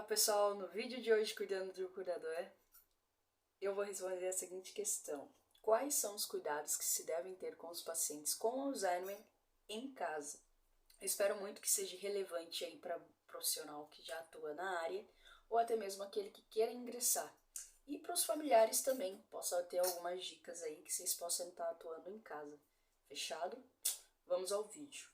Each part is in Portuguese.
pessoal, no vídeo de hoje Cuidando do Cuidador, eu vou responder a seguinte questão: quais são os cuidados que se devem ter com os pacientes com Alzheimer em casa? Eu espero muito que seja relevante aí para o profissional que já atua na área ou até mesmo aquele que queira ingressar. E para os familiares também, posso ter algumas dicas aí que vocês possam estar atuando em casa. Fechado? Vamos ao vídeo.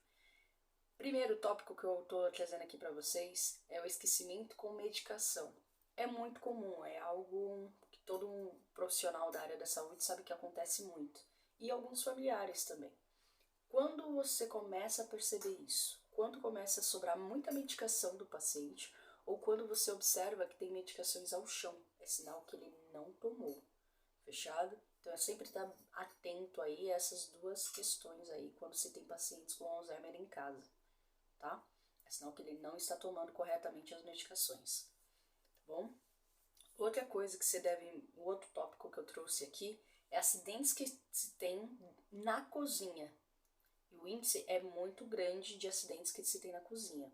Primeiro tópico que eu estou trazendo aqui para vocês é o esquecimento com medicação. É muito comum, é algo que todo um profissional da área da saúde sabe que acontece muito. E alguns familiares também. Quando você começa a perceber isso, quando começa a sobrar muita medicação do paciente, ou quando você observa que tem medicações ao chão, é sinal que ele não tomou. Fechado? Então é sempre estar atento aí a essas duas questões aí, quando se tem pacientes com Alzheimer em casa. Tá? É sinal que ele não está tomando corretamente as medicações, tá bom? Outra coisa que você deve, o outro tópico que eu trouxe aqui é acidentes que se tem na cozinha. E o índice é muito grande de acidentes que se tem na cozinha.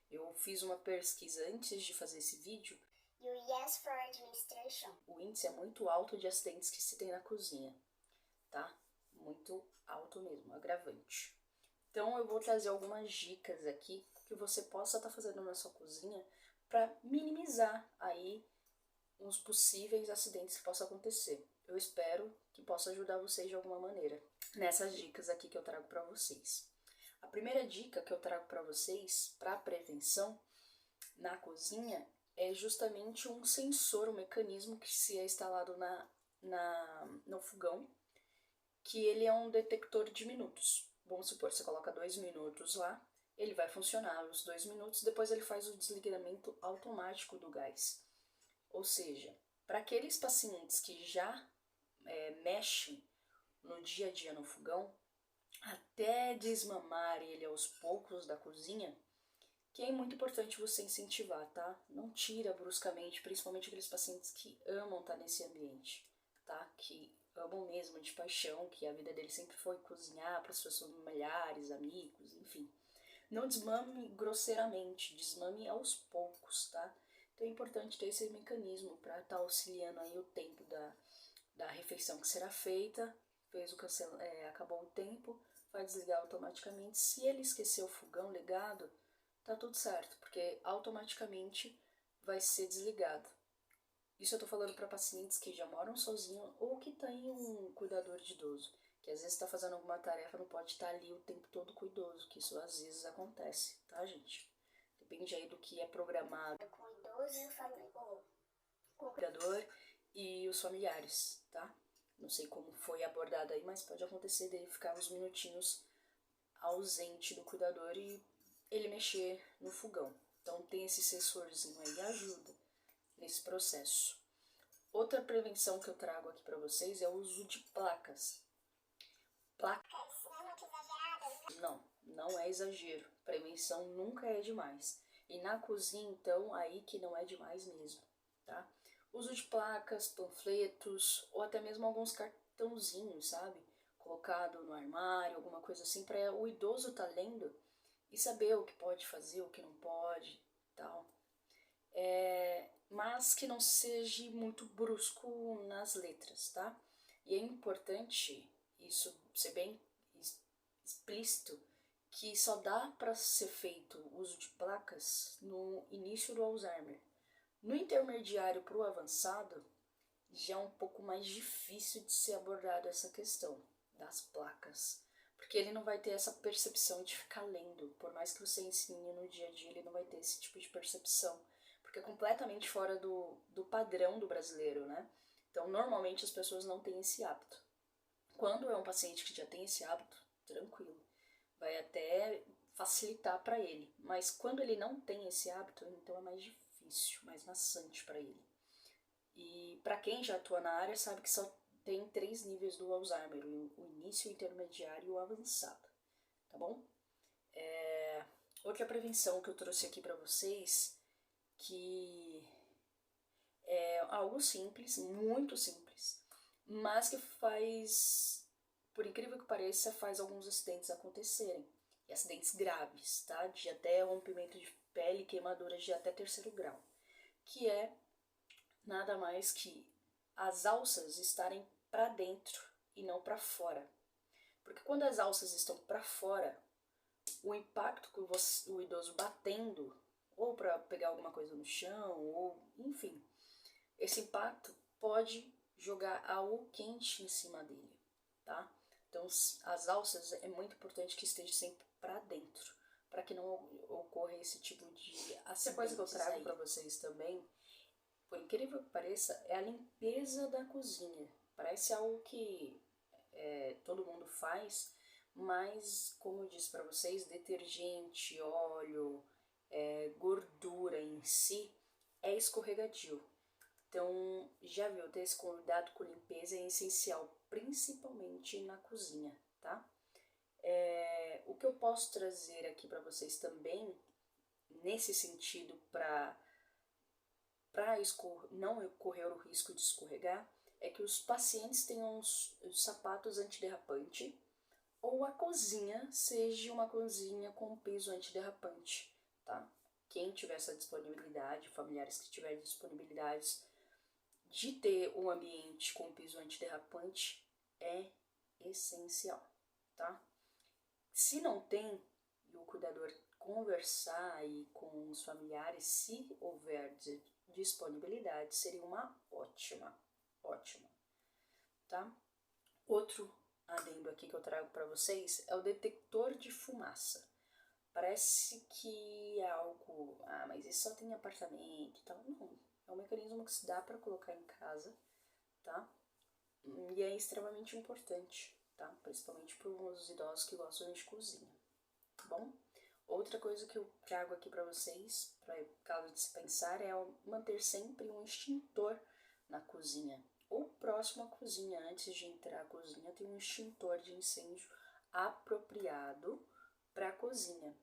Eu fiz uma pesquisa antes de fazer esse vídeo. E o Yes for Administration. O índice é muito alto de acidentes que se tem na cozinha, tá? Muito alto mesmo, agravante. Então eu vou trazer algumas dicas aqui que você possa estar fazendo na sua cozinha para minimizar aí os possíveis acidentes que possam acontecer. Eu espero que possa ajudar vocês de alguma maneira nessas dicas aqui que eu trago para vocês. A primeira dica que eu trago para vocês para prevenção na cozinha é justamente um sensor, um mecanismo que se é instalado no fogão, que ele é um detector de minutos. Vamos supor, você coloca 2 minutos lá, ele vai funcionar os 2 minutos, depois ele faz o desligamento automático do gás. Ou seja, para aqueles pacientes que já mexem no dia a dia no fogão, até desmamar ele aos poucos da cozinha, que é muito importante você incentivar, tá? Não tira bruscamente, principalmente aqueles pacientes que amam estar nesse ambiente, tá? Que amam mesmo de paixão, que a vida deles sempre foi cozinhar para as suas familiares, amigos, enfim. Não desmame grosseiramente, desmame aos poucos, tá? Então é importante ter esse mecanismo para estar auxiliando aí o tempo da refeição que será feita, acabou o tempo, vai desligar automaticamente. Se ele esquecer o fogão ligado, tá tudo certo, porque automaticamente vai ser desligado. Isso eu tô falando para pacientes que já moram sozinhos ou que têm um cuidador de idoso, que às vezes está fazendo alguma tarefa, não pode estar ali o tempo todo com o idoso, que isso às vezes acontece, tá, gente? Depende aí do que é programado. Com o idoso e O cuidador e os familiares, tá? Não sei como foi abordado aí, mas pode acontecer dele ficar uns minutinhos ausente do cuidador e ele mexer no fogão. Então tem esse sensorzinho aí, ajuda nesse processo. Outra prevenção que eu trago aqui para vocês é o uso de placas. Não é exagero. Prevenção nunca é demais. E na cozinha, então, aí que não é demais mesmo, tá? Uso de placas, panfletos ou até mesmo alguns cartãozinhos, sabe? Colocado no armário, alguma coisa assim, para o idoso tá lendo e saber o que pode fazer, o que não pode, tal. Mas que não seja muito brusco nas letras, tá? E é importante isso ser bem explícito, que só dá para ser feito o uso de placas no início do Alzheimer. No intermediário para o avançado, já é um pouco mais difícil de ser abordada essa questão das placas, porque ele não vai ter essa percepção de ficar lendo, por mais que você ensine no dia a dia, ele não vai ter esse tipo de percepção, porque é completamente fora do padrão do brasileiro, né? Então, normalmente as pessoas não têm esse hábito. Quando é um paciente que já tem esse hábito, tranquilo, vai até facilitar para ele, mas quando ele não tem esse hábito, então é mais difícil, mais maçante para ele. E para quem já atua na área sabe que só tem 3 níveis do Alzheimer, o início, o intermediário e o avançado, tá bom? Outra prevenção que eu trouxe aqui para vocês, que é algo simples, muito simples, mas que faz, por incrível que pareça, faz alguns acidentes acontecerem, e acidentes graves, tá? De até rompimento de pele e queimaduras de até 3º grau. que é nada mais que as alças estarem para dentro e não para fora. Porque quando as alças estão para fora, o impacto que o idoso batendo, ou para pegar alguma coisa no chão, ou enfim, esse impacto pode jogar algo quente em cima dele, tá? Então as alças é muito importante que esteja sempre para dentro, para que não ocorra esse tipo de acidentes. Outra coisa que eu trago para vocês também, por incrível que pareça, é a limpeza da cozinha. Parece algo que todo mundo faz, mas como eu disse para vocês, detergente, óleo, gordura em si é escorregadio. Então, já viu, ter esse cuidado com limpeza é essencial, principalmente na cozinha, tá? O que eu posso trazer aqui para vocês também, nesse sentido, para não correr o risco de escorregar, é que os pacientes tenham os sapatos antiderrapante ou a cozinha seja uma cozinha com piso antiderrapante, tá? Quem tiver essa disponibilidade, familiares que tiverem disponibilidade de ter um ambiente com piso antiderrapante é essencial, tá? Se não tem, e o cuidador conversar aí com os familiares, se houver disponibilidade, seria uma ótima, tá? Outro adendo aqui que eu trago para vocês é o detector de fumaça. Parece que é algo, mas isso só tem em apartamento e tal. Não, é um mecanismo que se dá para colocar em casa, tá? E é extremamente importante, tá? Principalmente para os idosos que gostam de cozinha, tá bom? Outra coisa que eu trago aqui para vocês, para caso de se pensar, é manter sempre um extintor na cozinha ou próximo à cozinha. Antes de entrar à cozinha, tem um extintor de incêndio apropriado para a cozinha.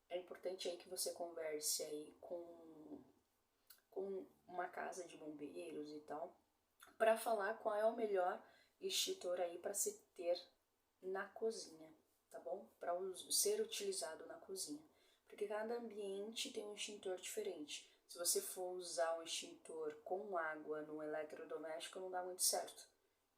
É importante aí que você converse aí com uma casa de bombeiros e tal, para falar qual é o melhor extintor aí para se ter na cozinha, tá bom? Para ser utilizado na cozinha, porque cada ambiente tem um extintor diferente. Se você for usar um extintor com água no eletrodoméstico, não dá muito certo,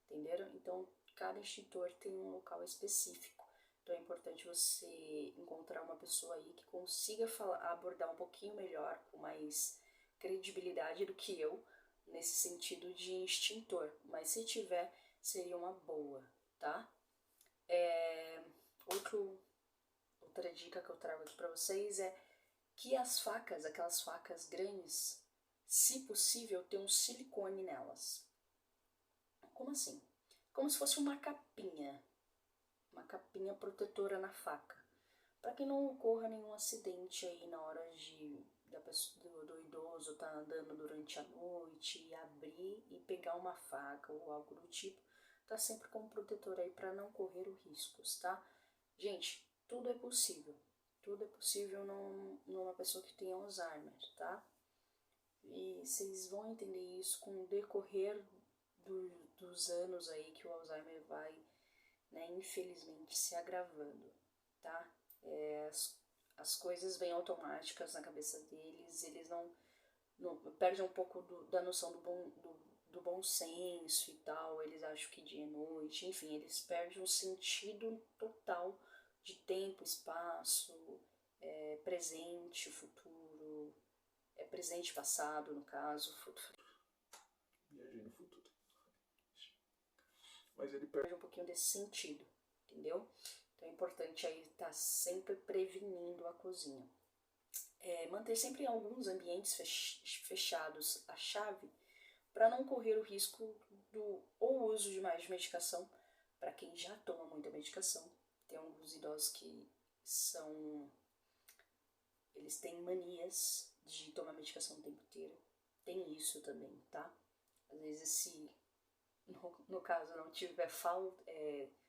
entenderam? Então, cada extintor tem um local específico. Então, é importante você encontrar uma pessoa aí que consiga abordar um pouquinho melhor, com mais credibilidade do que eu, nesse sentido de extintor. Mas se tiver, seria uma boa, tá? Outra dica que eu trago aqui para vocês é que as facas, aquelas facas grandes, se possível, tenham silicone nelas. Como assim? Como se fosse uma capinha protetora na faca, para que não ocorra nenhum acidente aí na hora do idoso estar andando durante a noite e abrir e pegar uma faca ou algo do tipo. Tá sempre com um protetor aí para não correr os riscos, tá? Gente, tudo é possível numa pessoa que tem Alzheimer, tá? E vocês vão entender isso com o decorrer dos anos aí que o Alzheimer vai, né, infelizmente, se agravando, tá? As coisas vêm automáticas na cabeça deles, eles não perdem um pouco da noção do bom senso e tal, eles acham que dia é noite, enfim, eles perdem o sentido total de tempo, espaço, presente, futuro, presente, passado, no caso, futuro. Viajei no futuro. Mas ele perde um pouquinho desse sentido, entendeu? Então é importante aí estar sempre prevenindo a cozinha. Manter sempre alguns ambientes fechados a chave para não correr o risco do uso de mais medicação para quem já toma muita medicação. Tem alguns idosos que eles têm manias de tomar medicação o tempo inteiro. Tem isso também, tá? Às vezes, se no caso não tiver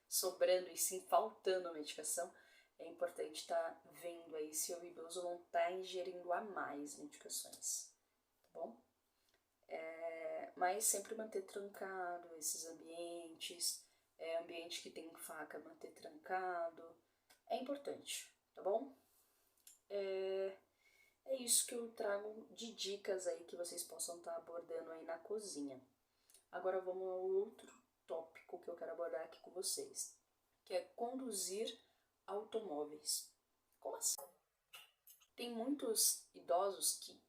sobrando e sim faltando a medicação, é importante estar vendo aí se o idoso não está ingerindo a mais medicações, tá bom? Mas sempre manter trancado esses ambientes, ambiente que tem faca, manter trancado, é importante, tá bom? É é isso que eu trago de dicas aí que vocês possam estar abordando aí na cozinha. Agora vamos ao outro tópico que eu quero abordar aqui com vocês, que é conduzir automóveis. Como assim? Tem muitos idosos que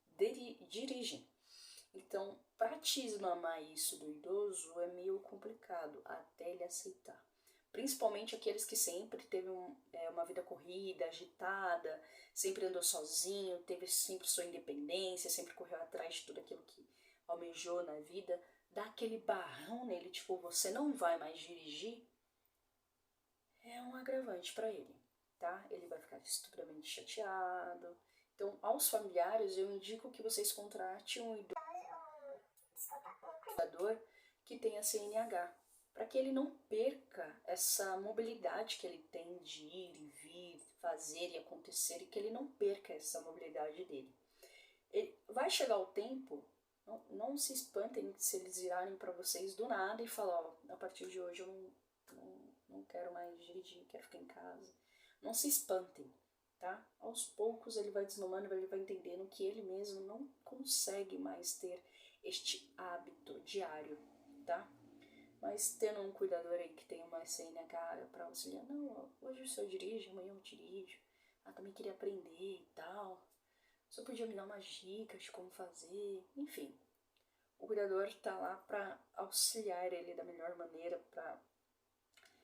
dirigem. Então, para te esmamar isso do idoso é meio complicado até ele aceitar. Principalmente aqueles que sempre teve uma vida corrida, agitada, sempre andou sozinho, teve sempre sua independência, sempre correu atrás de tudo aquilo que almejou na vida. Dá aquele barrão nele, tipo, você não vai mais dirigir, é um agravante para ele, tá? Ele vai ficar estupidamente chateado. Então, aos familiares, eu indico que vocês contratem um idoso que tenha CNH, para que ele não perca essa mobilidade que ele tem de ir e vir, fazer e acontecer, e que ele não perca essa mobilidade dele. Vai chegar o tempo, não se espantem se eles virarem para vocês do nada e falar, ó, a partir de hoje eu não quero mais dirigir, quero ficar em casa. Não se espantem, tá? Aos poucos ele vai desmamando, ele vai entendendo que ele mesmo não consegue mais ter este hábito diário, tá? Mas tendo um cuidador aí que tem uma CNH para auxiliar, não, hoje o senhor dirige, amanhã eu dirijo, também queria aprender e tal, o senhor podia me dar umas dicas de como fazer, enfim. O cuidador tá lá para auxiliar ele da melhor maneira, para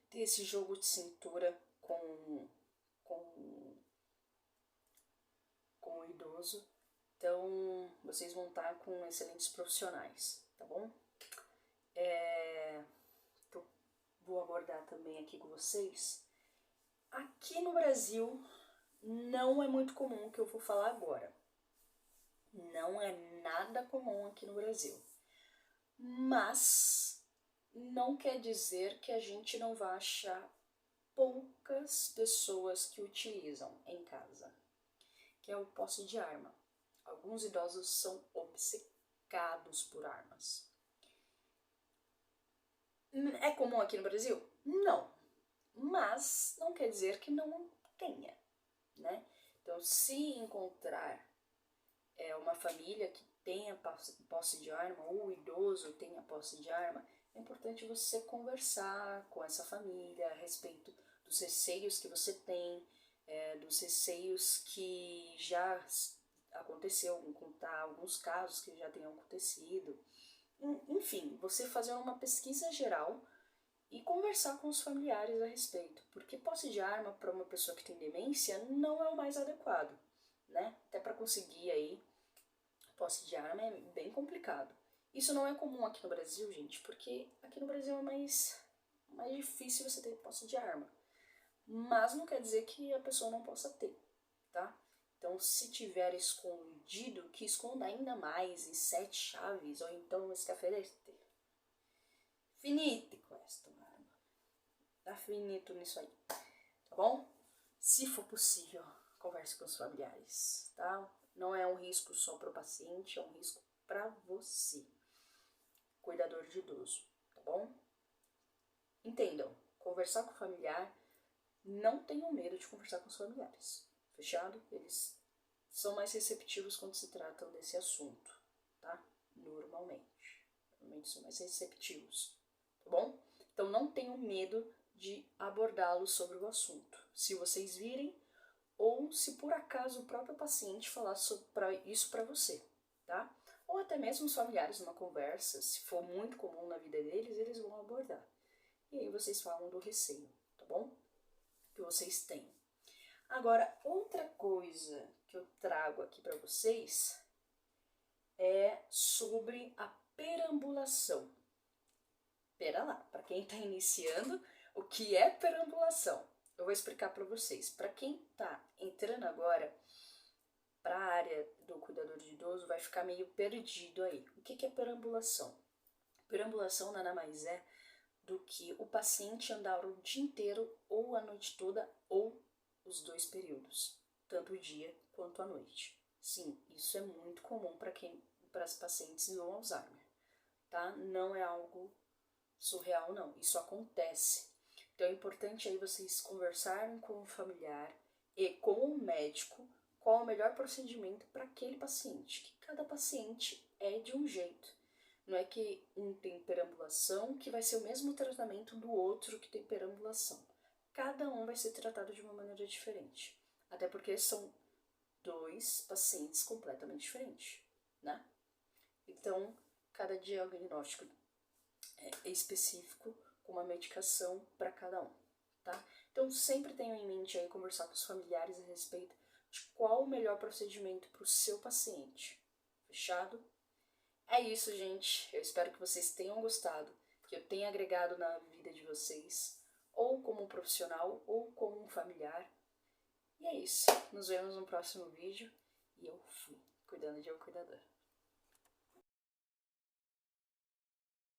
ter esse jogo de cintura com o idoso. Então, vocês vão estar com excelentes profissionais, tá bom? Eu vou abordar também aqui com vocês. Aqui no Brasil, não é muito comum o que eu vou falar agora. Não é nada comum aqui no Brasil. Mas não quer dizer que a gente não vai achar poucas pessoas que utilizam em casa, que é o posse de arma. Alguns idosos são obcecados por armas. É comum aqui no Brasil? Não. Mas não quer dizer que não tenha, né? Então, se encontrar uma família que tenha posse de arma, ou o idoso tenha posse de arma, é importante você conversar com essa família a respeito dos receios que você tem, dos receios que já aconteceu, contar alguns casos que já tenham acontecido. Enfim, você fazer uma pesquisa geral e conversar com os familiares a respeito, porque posse de arma para uma pessoa que tem demência não é o mais adequado, né? Até para conseguir aí posse de arma é bem complicado. Isso não é comum aqui no Brasil, gente, porque aqui no Brasil é mais difícil você ter posse de arma. Mas não quer dizer que a pessoa não possa ter, tá? Então, se tiver escondido, que esconda ainda mais em 7 chaves, ou então escaferete. Finite questo, arma. Tá finito nisso aí, tá bom? Se for possível, converse com os familiares, tá? Não é um risco só para o paciente, é um risco para você, cuidador de idoso, tá bom? Entendam, conversar com o familiar, não tenham medo de conversar com os familiares, fechado? Eles são mais receptivos quando se tratam desse assunto, tá? Normalmente são mais receptivos, tá bom? Então não tenham medo de abordá-los sobre o assunto. Se vocês virem, ou se por acaso o próprio paciente falar isso para você, tá? Ou até mesmo os familiares numa conversa, se for muito comum na vida deles, eles vão abordar. E aí vocês falam do receio, tá bom? Que vocês têm. Agora, outra coisa que eu trago aqui para vocês é sobre a perambulação. Pera lá, para quem está iniciando, o que é perambulação? Eu vou explicar para vocês. Para quem está entrando agora para a área do cuidador de idoso, vai ficar meio perdido aí. O que é perambulação? Perambulação nada mais é do que o paciente andar o dia inteiro, ou a noite toda, ou os 2 períodos, tanto o dia quanto a noite. Sim, isso é muito comum para as pacientes do Alzheimer, tá? Não é algo surreal, não. Isso acontece. Então é importante aí vocês conversarem com o familiar e com o médico qual é o melhor procedimento para aquele paciente, que cada paciente é de um jeito. Não é que um tem perambulação que vai ser o mesmo tratamento do outro que tem perambulação. Cada um vai ser tratado de uma maneira diferente. Até porque são 2 pacientes completamente diferentes, né? Então, cada diagnóstico é específico com uma medicação para cada um, tá? Então, sempre tenham em mente aí conversar com os familiares a respeito de qual o melhor procedimento para o seu paciente. Fechado? É isso, gente. Eu espero que vocês tenham gostado, que eu tenha agregado na vida de vocês, ou como um profissional, ou como um familiar. E é isso. Nos vemos no próximo vídeo. E eu fui. Cuidando de eu, cuidador.